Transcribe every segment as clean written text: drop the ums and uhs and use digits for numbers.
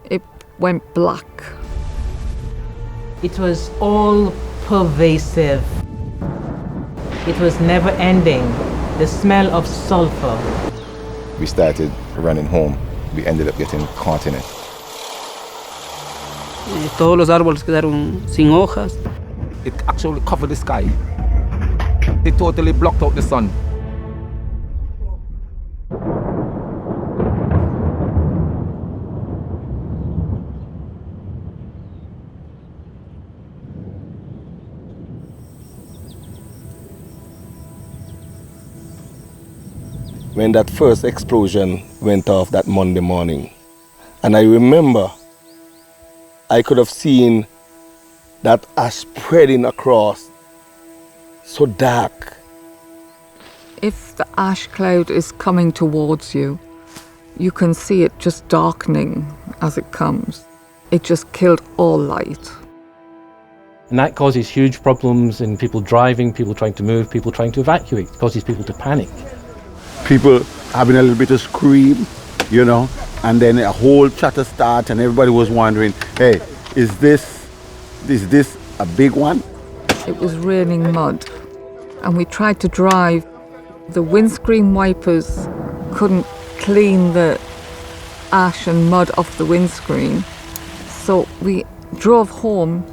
it went black. It was all pervasive. It was never ending. The smell of sulfur. We started running home. We ended up getting caught in it. Todos los árboles quedaron sin hojas. It actually covered the sky. It totally blocked out the sun. When that first explosion went off that Monday morning, and I remember I could have seen that ash spreading across, so dark. If the ash cloud is coming towards you, you can see it just darkening as it comes. It just killed all light. And that causes huge problems in people driving, people trying to move, people trying to evacuate. It causes people to panic. People having a little bit of scream, you know, and then a whole chatter starts and everybody was wondering, hey, is this a big one? It was raining mud, and we tried to drive. The windscreen wipers couldn't clean the ash and mud off the windscreen, so we drove home,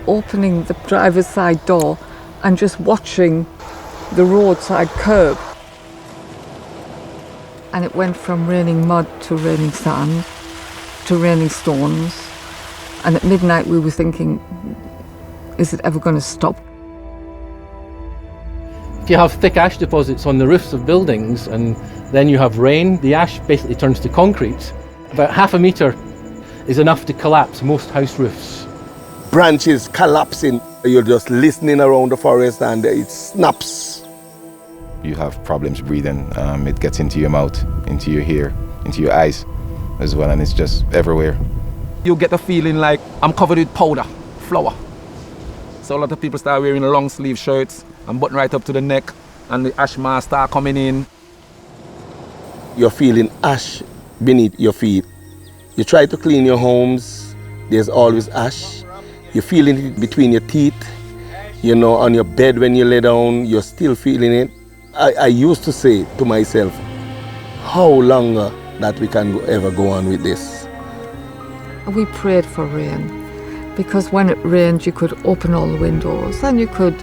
opening the driver's side door and just watching the roadside curb. And it went from raining mud to raining sand to raining stones. And at midnight we were thinking, is it ever going to stop? If you have thick ash deposits on the roofs of buildings and then you have rain, the ash basically turns to concrete. About 0.5 metre is enough to collapse most house roofs. Branches collapsing, you're just listening around the forest and it snaps. You have problems breathing. It gets into your mouth, into your ear, into your eyes as well, and it's just everywhere. You get a feeling like I'm covered with powder, flour. So a lot of people start wearing long sleeve shirts and button right up to the neck, and the ash mask start coming in. You're feeling ash beneath your feet. You try to clean your homes, there's always ash. You're feeling it between your teeth. You know, on your bed when you lay down, you're still feeling it. I used to say to myself, how long that we can ever go on with this? We prayed for rain, because when it rained you could open all the windows and you could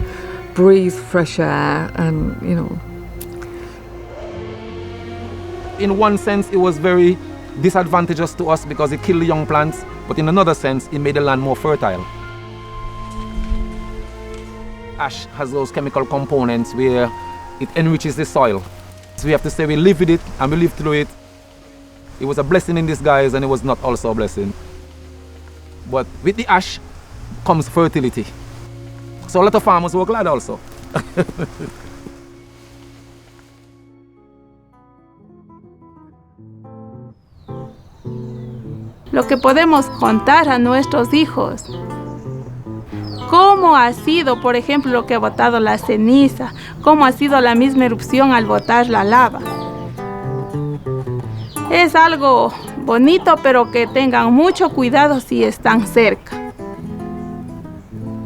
breathe fresh air and, you know. In one sense, it was very disadvantageous to us because it killed the young plants, but in another sense, it made the land more fertile. Ash has those chemical components where it enriches the soil. So we have to say we live with it and we live through it. It was a blessing in disguise and it was not also a blessing. But with the ash comes fertility. So a lot of farmers were glad also. Lo que podemos contar a nuestros hijos. ¿Cómo ha sido, por ejemplo, lo que ha botado la ceniza? ¿Cómo ha sido la misma erupción al botar la lava? Es algo bonito, pero que tengan mucho cuidado si están cerca.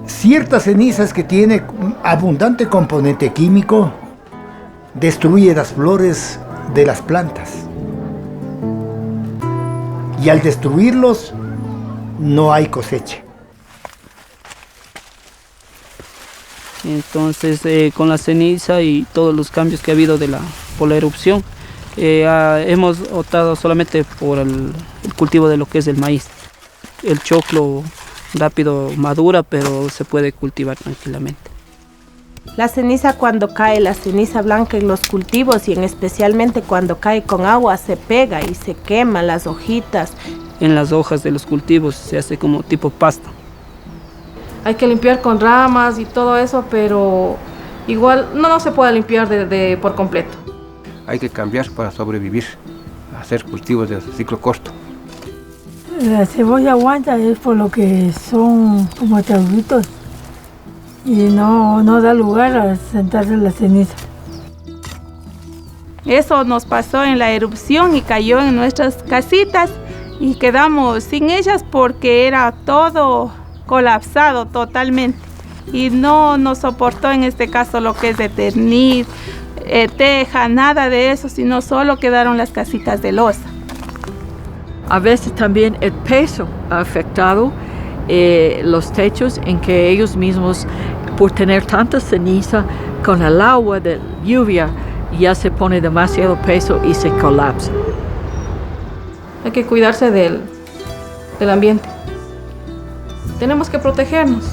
Ciertas cenizas que tienen abundante componente químico destruye las flores de las plantas. Y al destruirlos, no hay cosecha. Entonces, con la ceniza y todos los cambios que ha habido por la erupción, hemos optado solamente por el cultivo de lo que es el maíz. El choclo rápido madura, pero se puede cultivar tranquilamente. La ceniza cuando cae, la ceniza blanca en los cultivos y especialmente cuando cae con agua se pega y se quema las hojitas. En las hojas de los cultivos se hace como tipo pasta. Hay que limpiar con ramas y todo eso, pero igual no se puede limpiar por completo. Hay que cambiar para sobrevivir, hacer cultivos de ciclo corto. La cebolla aguanta es por lo que son como tauritos y no da lugar a sentarse en la ceniza. Eso nos pasó en la erupción y cayó en nuestras casitas y quedamos sin ellas porque era todo colapsado totalmente y no nos soportó en este caso lo que es de ternir, teja, nada de eso, sino solo quedaron las casitas de losa. A veces también el peso ha afectado los techos en que ellos mismos, por tener tanta ceniza, con el agua de lluvia ya se pone demasiado peso y se colapsa. Hay que cuidarse del ambiente. Tenemos que protegernos.